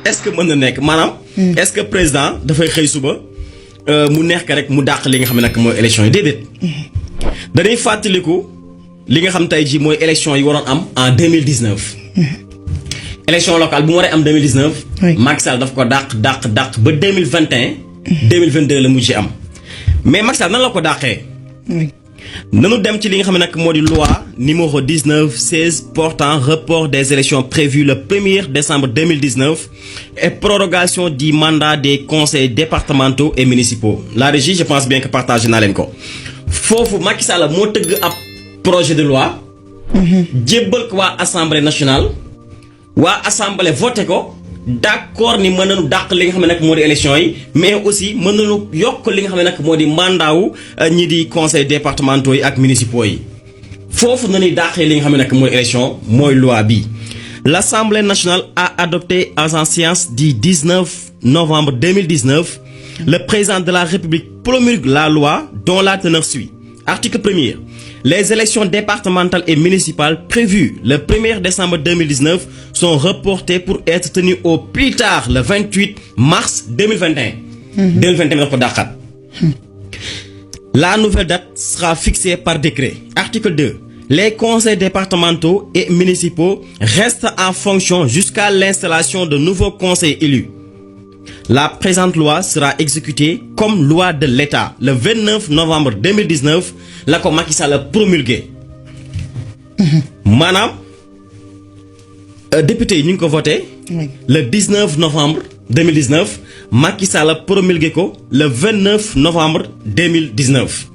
est-ce que mën na nekk maanaam. est-ce que président dafay xëy suba mu neex ka rek mu dàq li nga xam ne nag mooy élection yi déedéet. dañuy fàttaliku li nga xam tey jii mooy élection yi waroon am en 2019. élection locale bu mu waree am 2019. oui Macky Sall daf ko dàq ba 2021. 2022 la mujj am mais Macky Sall nan la ko dàqee. oui. nanu dem ci li nga xam ne nag moo di loi numéro 19/16 portant report des élections prévues le 1er décembre 2019 et prorogation du mandat des conseils départementaux et municipaux. La régie, je pense bien que partagé naa leen ko foofu Macky Sall moo tëgg ab projet de loi. jébbal ko waa assemblée nationale. waa assemblée voté ko d'accord ni mën nañu dàq li nga xam ne nag moo di élection yi mais aussi mën nañu yokk li nga xam ne nag moo di mandat wu ñi di conseils départementaux yi ak municipaux yi foofu nañuy dàqee li nga xam ne nag mooy élection mooy loi bi. L'Assemblée nationale a adopté en séance du 19 novembre 2019 le président de la République promulgue la loi dont la teneur suit. Article 1er. Les élections départementales et municipales prévues le 1er décembre 2019 sont reportées pour être tenues au plus tard le 28 mars 2021. 2021 dafa ko dàqaat. La nouvelle date sera fixée par décret. Article 2. Les conseils départementaux et municipaux restent en fonction jusqu'à l'installation de nouveaux conseils élus. La présente loi sera exécutée comme loi de l'État le 29 novembre 2019 la ko Macky Sall promulgué. maanaam député yi ñu ngi ko voté. le 19 novembre 2019 Macky Sall promulgué ko le 29 novembre 2019.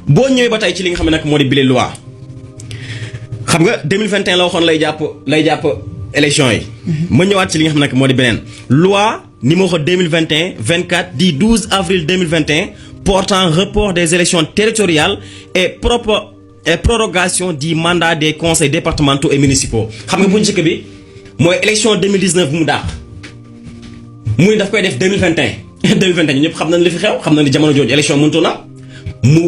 boo ñëwee ba tey ci li nga xam ne nag moo di bile loi xam nga 2021 la waxoon lay jàpp élection yi. ma ñëwaat ci li nga xam ne nag moo di beneen loi. Numéro 2021-24 du 12 avril 2021 portant report des élections territoriales et prorogation du mandat des conseils départementaux et municipaux. xam nga bu njëkk bi mooy élection 2019 bu mu dàq muy daf koy def 2021 2021 ñëpp xam nañ li fi xew xam nañ ni jamono jooju élection mëntu na mu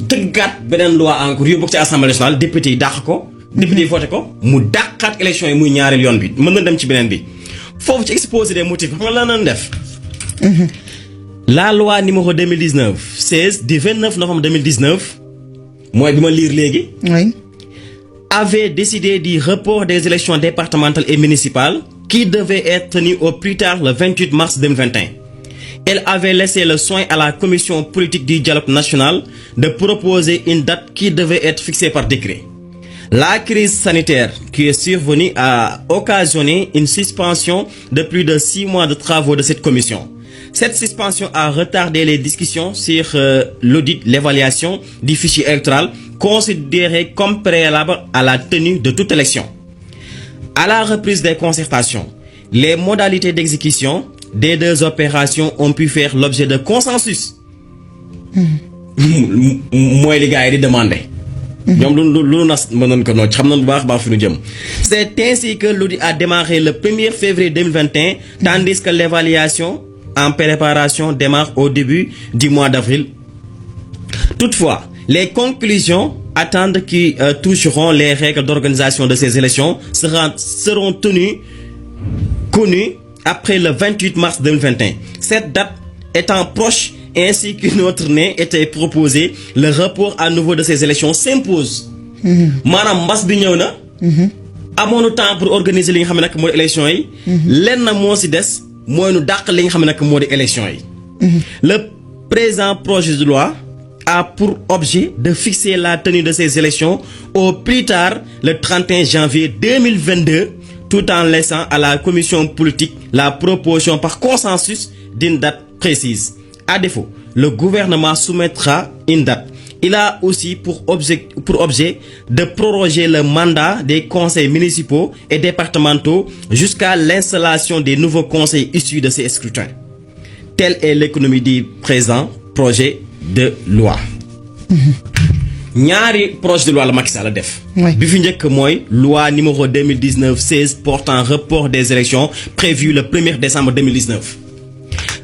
tëggaat beneen loi encore yóbbu ko ci assemblée nationale député yi dàq ko. député yi voté ko mu dàqaat élection yi muy ñaareel yoon bi mën na dem ci beneen bi. foofu ci exposé des motifs xam nga lan lañ def. la loi numéro 2019/16 du 29 novembre 2019 mooy bi ma lire léegi. oui. avait décidé du report des élections départementales et municipales qui devaient être tenues au plus tard le 28 mars 2021. Elle avait laissé le soin à la commission politique du dialogue national de proposer une date qui devait être fixée par décret. La crise sanitaire qui est survenue a occasionné une suspension de plus de 6 mois de travaux de cette commission. Cette suspension a retardé les discussions sur l'audit, l'évaluation du fichier électoral considéré comme préalable à la tenue de toute élection. À la reprise des concertations, les modalités d'exécution des deux opérations ont pu faire l'objet de consensus. Mooy li gars yi di demander. ñoom lu nas mënoon ko noonu xam nañ bu baax fi nu jëm. C'est ainsi que l'audit a démarré le 1er février 2021 tandis que l'évaluation en préparation démarre au début du mois d'avril. Toutefois, les conclusions attendues qui toucheront les règles d'organisation de ces élections seront connues après le 28 mars 2021. Cette date étant proche ainsi qu'une autre était proposée, le report à nouveau de ces élections s'impose. maanaam mbas bi ñëw na. amoonu temps pour organiser li nga xam ne nag moo di élection yi. lenn moo ci des mooy nu dàq li nga xam ne nag moo di élection yi. Le présent projet de loi a pour objet de fixer la tenue de ces élections au plus tard le 31 janvier 2022, tout en laissant à la commission politique la proposition par consensus d'une date précise. À défaut, le gouvernement soumettra une date. Il a aussi pour objet de proroger le mandat des conseils municipaux et départementaux jusqu'à l'installation des nouveaux conseils issus de ces scrutins. Telle est l'économie du présent projet de loi. ñaari projet de loi la Macky Sall def. bi fi njëkk mooy loi numéro 2019/16 portant report des élections prévues le 1er décembre 2019.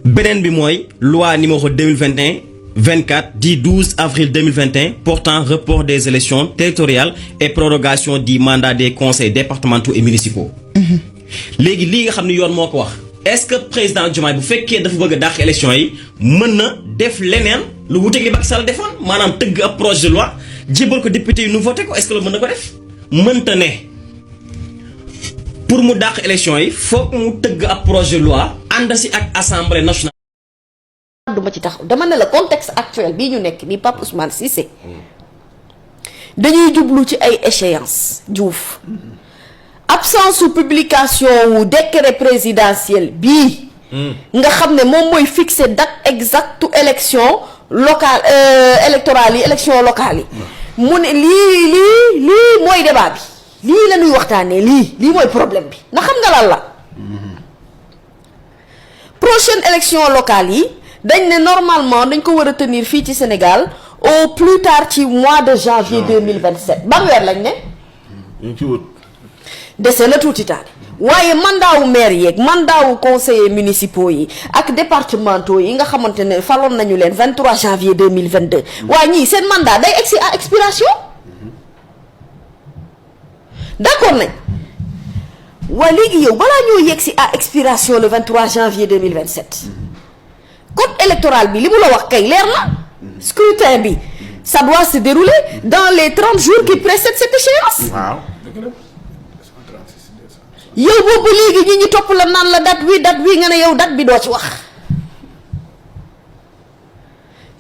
beneen bi mooy loi numéro 2021-24 du 12 avril 2021 portant report des élections territoriales et prorogation du mandat des conseils départementaux et municipaux. léegi lii nga xam ne yoon moo ko wax est-ce que président Diomaye bu fekkee dafa bëgg a dàq élection yi mën na def leneen lu wuteeg li Macky Sall defoon maanaam tëgg ab projet de loi jébal ko député yi nu voté ko est-ce que loolu mën na ko def mënta ne pour mu dàq élection yi foog mu tëgg ab projet de loi ànd si ak assemblée nationale. duma ci taxaw dama ne la contexte actuel bii ñu nekk nii Pape Ousmane Cissé dañuy jublu ci ay échéances Diouf absence su publication wu décret présidentiel bii nga xam ne moom mooy fixer date exacte élection locale électorale yi élection locale yi mu ne lii mooy débat bi lii la ñuy waxtaanee lii mooy problème bi ndax xam nga lan la prochaine élection locale yi dañ ne normalement dañ ko war a tenir fii ci Sénégal au plus tard ci mois de janvier 2027 ban weer lañ ne ñu ci wut dese na tuuti taal waaye mandat wu maire yeeg mandat wu conseillers municipaux yi ak départementaux yi nga xamante ne faloon nañu leen 23 janvier 2022 waaye ñii seen mandat day egsi à expiration d'accord nañ waaye léegi yow balaa ñoo yegsi à expiration le 23 janvier 2027 code électoral bi li mu la wax kay leer na scrutin bi ça doit se dérouler dans les 30 jours qui précèdent cette échéance. waaw. yow boobu léegi ñi topp la naan la date bi nga ne yow date bi doo ci wax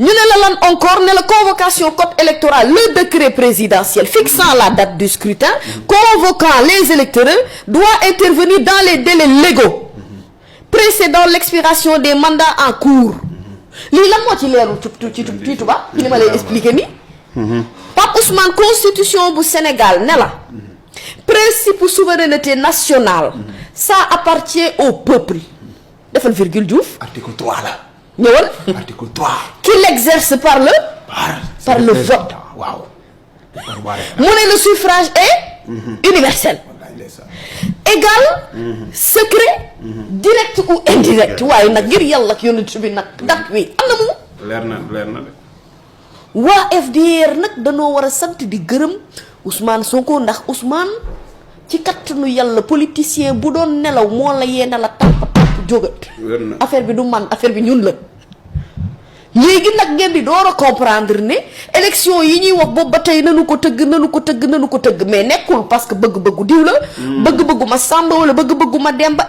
ñu ne la lan encore ne la convocation code électoral le décret présidentiel fixant la date du scrutin convoquant les électeurs doit intervenir dans les délais légaux précédant l'expiration des mandats en cours lii lan moo ci leerul ci tubaab li ma lay expliquer ni Pape Ousmane constitution bu Sénégal ne la principe souveraineté nationale ça appartient au peuple defal virgule Diouf article 3 la. ñëwal article 3. qui l'exerce par le vote waaw. mu ne le suffrage est universel égal secret direct ou indirect waaye nag ngir yàlla ak yonent bi nag dat wi am na mu leer na de. waa FDR nag danoo war a sant di gërëm Ousmane Sonko ndax Ousmane ci kattanu yàlla politicien bu doon nelaw moo la yee na la tàpp jógat affaire bi du man affaire bi ñun la léegi nag ngeen di door a comprendre ne élection yi ñuy wax boobu ba tey nanu ko tëgg mais nekkul parce que bëgg-bëggu diw la bëgg-bëggu ma Samba wala bëgg-bëggu ma Demba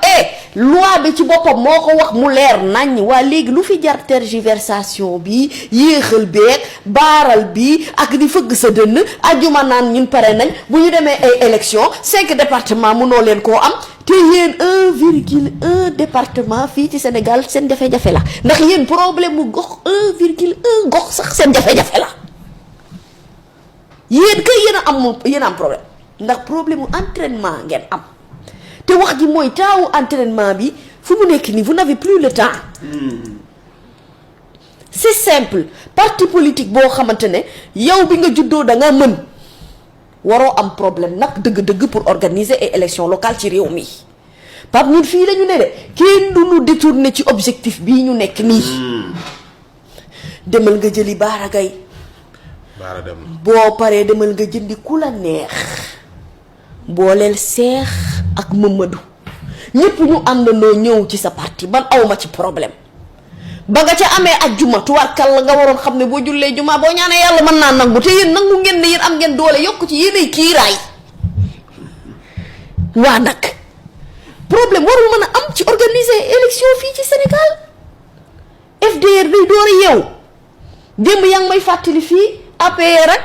loi bi ci boppam moo ko wax mu leer nañ waa léegi lu fi jar tergiversation bi yéexal beeg baaral bi ak di fëgg sa dënn ajuma naan ñun pare nañ bu ñu demee ay élection 5 départements mënoo leen koo am te yéen 1,1 département fii ci Sénégal seen jafe-jafe la ndax yéen problème mu gox 1,1 gox sax seen jafe-jafe la yéen kay yéen a am problème ndax problème mu entraînement ngeen am te wax ji mooy taawu entraînement bi fu mu nekk nii vous n'avez plus le temps c'est simple parti politique boo xamante ne yow bi nga juddoo da nga mën waroo am problème nag dëgg-dëgg pour organiser ay élections locales ci réew mi Pape ñun fii la ñu ne de kenn du ñu détourné ci objectif bii ñu nekk nii demal nga jëli Baara Gaye boo paree demal nga jëndi ku la neex booleel Seex ak Mamadou ñëpp ñu àndandoo ñëw ci sa parti man awma ci problème ba nga ca amee ak juma tuwaarkal la nga waroon xam ne boo jullee juma boo ñaanee yàlla mën naa nangu te yéen nangu ngeen ne yéen am ngeen doole yokk ci yéenay kiiraay waa nag problème warul mën a am ci organiser élection fii ci Sénégal FDR day door a yeew démb yaa ngi may fàttali fii APR ak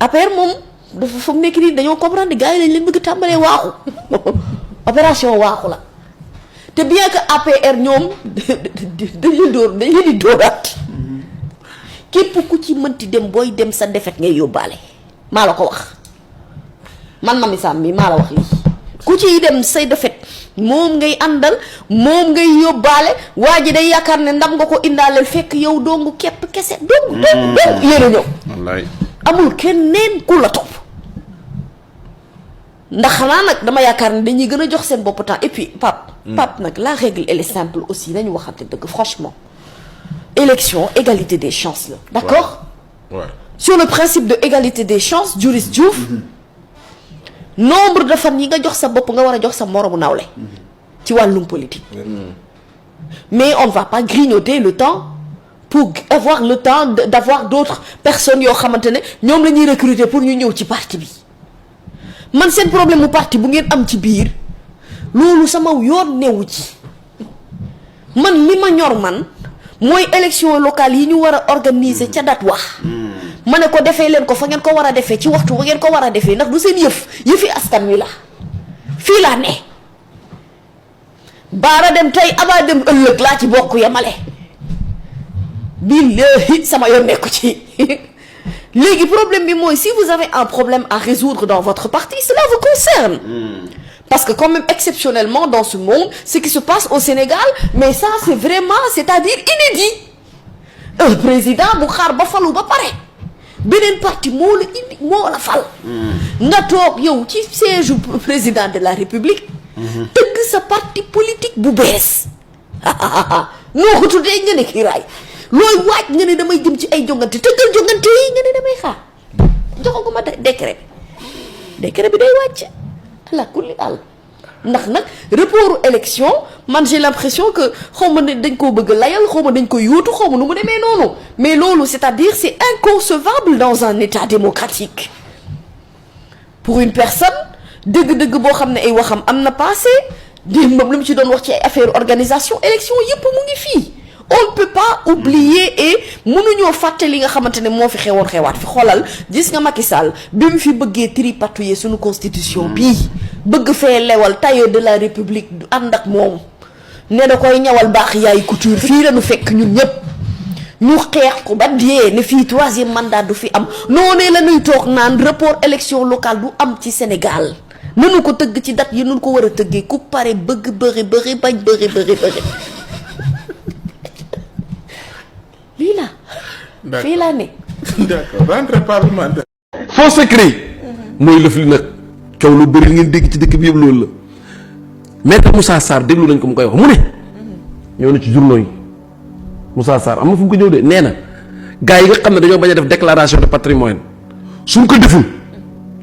APR moom dafa fa mu nekk nii dañoo comprendre gars yi lañ leen bëgg tàmbalee waaxu opération waaxu la te bien que APR ñoom dañ leen di dóoraat képp ku ci mënti dem booy dem sa defet ngay yóbbaale maa la ko wax man Mamy Samb mi maa la wax lii ku ciy dem say defet moom ngay àndal moom ngay yóbbaale waa ji day yaakaar ne ndam nga ko indaaleel fekk yow dongu képp kese dongu yéen a ñëw wallaay amul keneen ku la topp ndax xanaa nag dama yaakaar ne dañuy gën a jox seen bopp temps et puis Pape nag la règle elle est simple aussi nañu waxante dëgg franchement élection égalité des chances la d'accord ouais. Sur le principe de égalité des chances Diouf nombre de fan yi nga jox sa bopp nga war a jox sa moromu nawle ci wàllum politique mais on ne va pas grignoter le temps pour avoir le temps d'avoir d'autres personnes yoo xamante ne ñoom la ñuy recruter pour ñu ñëw ci parti bi man seen problème mu parti bu ngeen am ci biir loolu sama yoon newu ci man li ma ñor man mooy élection locale yi ñu war a organiser ca date wax ma ne ko defee leen ko fa ngeen ko war a defee ci waxtu ba ngeen ko war a defee ndax du seen yëfi askan wi la fii laa ne baara dem tey abaa dem ëllëg laa ci bokk yemale billahi sama yoon nekku ci léegi problème bi mooy si vous avez un problème à résoudre dans votre parti cela vous concerne parce que quand même exceptionnellement dans ce monde ce qui se passe au Sénégal mais ça c'est vraiment c'est-à-dire inédit un président bu xaar ba falu ba pare beneen parti moo la fal nga toog yow ci siège président de la République tëgg sa parti politique bu bees noo ko tuddee nga ne kiiraay looy waaj nga ne damay jëm ci ay jongante tëggal jongante yi nga ne damay xaar joxaguma décret bi day wàcc ala kulli àll ndax nag report élection man j'ai l'impression que xaw ma ne dañ koo bëgg layal xaw ma dañ ko yóotu xaw ma nu mu demee noonu mais loolu c'est-à-dire c'est inconcevable dans un état démocratique pour une personne dëgg-dëgg boo xam ne ay waxam am na passé démb moom lu mu ci doon wax ci ay affaire organisation élection yépp mu ngi fii on ne peut pas oublier et mënuñoo fàtte li nga xamante ne moo fi xewoon xewaat fi xoolal gis nga Macky Sall bi mu fi bëggee tripatouiller suñu constitution bii bëgg fee lewal tailleur de la République du ànd ak moom ne da koy ñawal baax yaay couture fii la ñu fekk ñun ñëpp ñu xeex ko ba dee ne fii 3e mandat du fi am noonee la ñuy toog naan report élection locale du am ci Sénégal nanu ko tëgg ci date yi nu ko war a tëggee ku pare bëgg bëri bañ bëri lii la fii laa ne d'accord rentrée parlementaire. faux secret mooy lëf li nag coow lu bëri ngeen dégg ci dëkk bi yëpp loolu la maître Moussa Sarr déglu nañ ko mu koy wax mu ne ñëw na ci journaux yi Moussa Sarr am na fu mu ko ñëw de nee na gars yi nga xam ne dañoo bañ a def déclaration de patrimoine suñ ko deful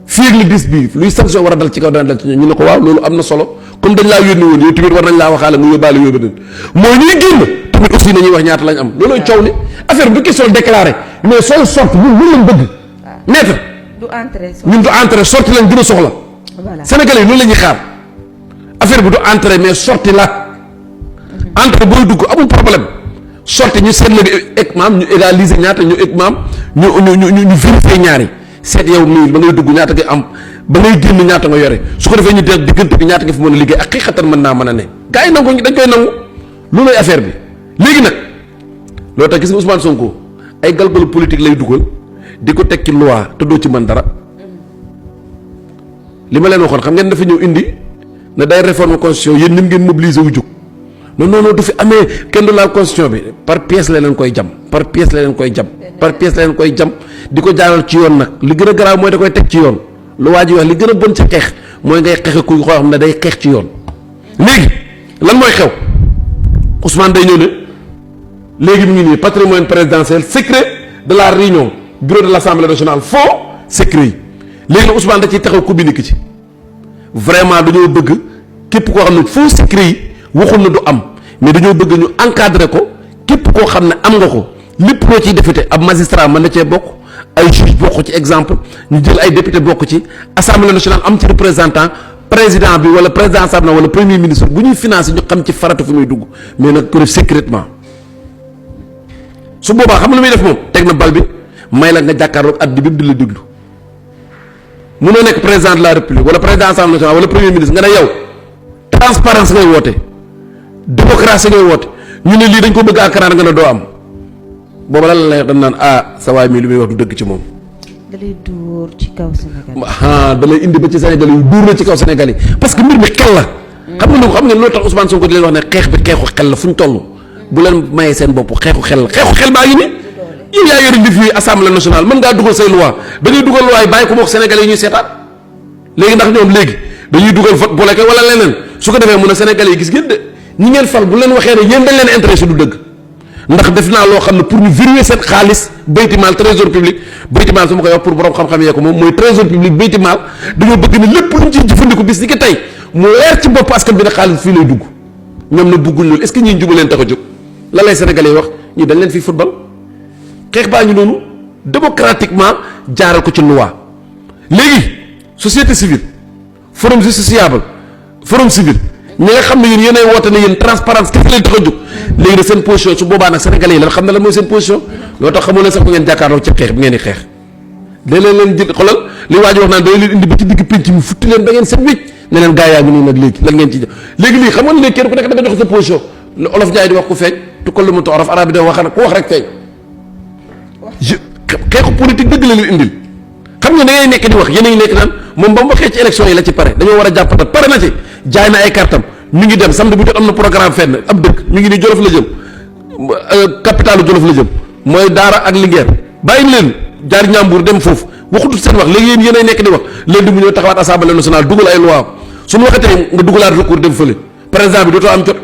fii ak le 10 bii luy sanction war a dal ci kaw dana dal ci ñoom ñu ne ko waaw loolu am na solo comme dañ laa yónni woon yow tamit war nañ laa waxaale mu yóbbaale yóbbu mooy ñuy génn tamit aussi nañuy wax ñaata lañ am loolooy coow li affaire bi du question déclaré mais sooy sorti ñun loolu lañ bëgg. maître du entrée ñun du entrée sorti lañ gën a soxla. voilà Sénégalais yi loolu la ñuy xaar affaire bi du entrée mais sorti la. entrée booy dugg amul problème sorti ñu seet la ek maam ñu égaliser ñaata ñu ek maam ñu vérifier ñaari seet yow mii ba ngay dugg ñaata nga am ba ngay génn ñaata nga yore su ko defee ñu def diggante bi ñaata nga fi mën a liggéey ak xëy mën naa mën a ne gars yi nangu dañ koy nangu loolooy affaire bi léegi nag loolu tax gis nga Ousmane Sonko ay galgalu politique lay dugal di ko teg ci loi te doo ci mën dara li ma leen waxoon xam ngeen dafa ñëw indi ne day réforme constitution yéen ñun ngeen mobiliser wu jóg non du fi amee kenn du laal constitution bi par pièce la leen koy jam par pièce la leen koy jam di ko jaaral ci yoon nag li gën a garaaw mooy da koy teg ci yoon lu waa ji wax li gën a bon ci xeex mooy ngay xeexe kuy xoo xam ne day xeex ci yoon léegi lan mooy xew Ousmane day ñëw ne léegi mu ngi nii patrimoine présidentiel secret de la réunion bureau de l'Assemblée nationale faux secret yi léegi nag Ousmane da ciy taxaw communiqué ci vraiment dañoo bëgg képp koo xam ne faux secret yi waxul na du am mais dañoo bëgg ñu encadrer ko képp koo xam ne am nga ko lépp loo ciy defite ab magistrat mën na cee bokk ay juge bokk ci exemple ñu jël ay député bokk ci Assemblée nationale am ci représentant président bi wala président assemblée wala premier ministre bu ñuy financer ñu xam ci farata fu muy dugg mais nag ko def secrètement su boobaa xam nga lu muy def moom teg na bal bi may la nga jàkkaarloog addi bi di la déglu mënoo nekk président de la république wala président assemblée nationale wala premier ministre nga ne yow transparence ngay woote démocratie ngay woote ñu ne lii dañ ko bëgg a nga ne doo am booba lan la lay dañ naan sa waay mii li muy wax du dëgg ci moom. da lay dóor ci kaw Sénégal. da lay indi ba ci Sénégal yi dóor na ci kaw Sénégal yi parce que mbir mi xel la. xam nga loolu tax Ousmane Sonko di leen wax ne xeex bi xeexu xel la fu ñu toll. bu leen mayee seen bopp xeexu xel la xeexu xel baa ngi nii. yow yaa yore mbir fii assemblée nationale mën ngaa dugal say loi da ngay dugal loi yi bàyyi ko moog Sénégal yi ñuy seetaat léegi ndax ñoom léegi dañuy dugal vote bloqué wala leneen su ko defee mun a Sénégal yi gis ngeen de ñi ngeen fal bu leen waxee ne yéen dañ leen intéressé du dëgg ndax def naa loo xam ne pour ñu verrouiller seen xaalis baytimaal trésor public baytimaal su ma koy wax pour borom xam-xam yee ko moom mooy trésor public baytimaal dañoo bëgg ne lépp luñ ciy jëfandiku bis ni ki tey mu leer ci bopp askan bi ne xaalis fii lay dugg ñoom na bugguñ loolu est-ce que ñii njuba leen tax a jóg la lay sénégalais wax ñii dañ leen fi football xeex baa ngi noonu démocratiquement jaaral ko ci loi léegi société civile forum justiciable forum civil ñi nga xam ne yéenay woote ne yéen transparence kese leen tax a jóg léegi nag seen position su boobaa nag sénégalais yi lan xam ne la mooy seen position loo tax xamoo leen sax bu ngeen jàkkaarloo ci xeex bi ngeen di xeex da leen jël xolal li waa ji wax naan day leen indi ba ci digg penc mi futti leen ba ngeen set wécc ne leen gaa yaa ngi nii nag léegi lan ngeen ci jox léegi lii xam nga ne léegi kenn ku nekk da nga jox sa position lu olof Njaay di wax ku feeñ tu ko lu mu toorof arab bi da wax ku wax rek feeñ xeexu politique dëgg la leen indil xam nga da ngay nekk di wax yéen a ngi nekk naan moom ba mu waxee ci élection yi la ci pare dañoo war a jàppata pare na ci jaay na ay kartam mi ngi dem samedi bu jot am na programme fenn ab dëkk mi ngi ni Jolof la jëm capitalu Jolof la jëm mooy Daara ak Linguère bàyyi leen jaar Ñambur dem foofu waxutut seen wax léegi yéen a nekk di wax léegi mu ñëw taxawaat assemblée nationale dugal ay loi suñu waxatee nga dugalaat recours dem fële président bi dootoo am jot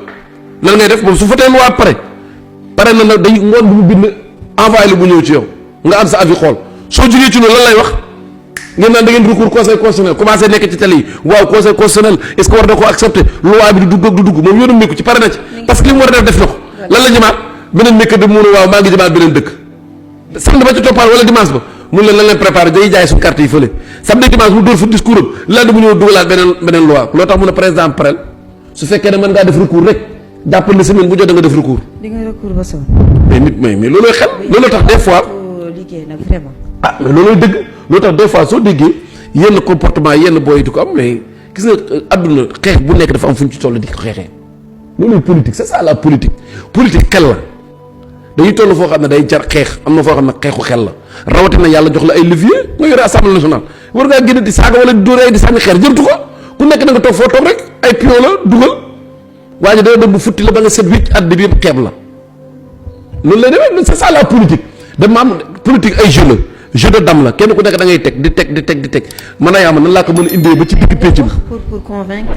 lan ngay def moom su fatee loi pare na day ngoon bu mu bind envoyé la bu ñëw ci yow nga am sa avis xool soo jógee ci loolu lan lay wax ngeen naan da ngeen recours conseil constitutionnel commencé nekk ci télé yi waaw conseil constitutionnel est-ce que war na koo accepter loi bi du dugg ak du dugg moom yoonam nekku ci pare na ci parce que li mu war a def na ko lan la jëmaat beneen mercredi mu ne waaw maa ngi jëmaat beneen dëkk samedi ba ci toppaat wala dimanche ba mun leen lan leen préparé day jaay suñu carte yi fële samedi dimanche mu dóor fa discours am lan mu ñëw dugalaat beneen loi loo tax mun a président parel su fekkee ne mën ngaa def recours rek jàppal na semaine bu jot da nga def recours. di nga recours ba sonn. mais nit mais loolooy xel looloo tax des fois. liggéey nag vraiment. ah mais loolooy dëgg loolu tax des fois soo déggee yenn comportement yenn booy yi di ko am mais gis nga adduna xeex bu nekk dafa am fu ñu ci toll di ko xeexee looluy politique c'est ça la politique xel la dañuy toll foo xam ne day jar xeex am na foo xam ne xeexu xel la rawatina yàlla jox la ay levier nga yore assemblée nationale war ngaa génn di saaga wala di dóor di sànni xeer jërtu ko ku nekk na nga toog foo toog rek ay pion la dugal waa ji dana dem bu futti la ba nga set wicc àdd bi yëpp xeeb la loolu lay demee c'est ça la politique dama am politique ay jeu la jeu de dame la kenn ku nekk da ngay teg di teg mën a yaama nan laa ko mën a indee ba ci digg pénc bi pour convaincre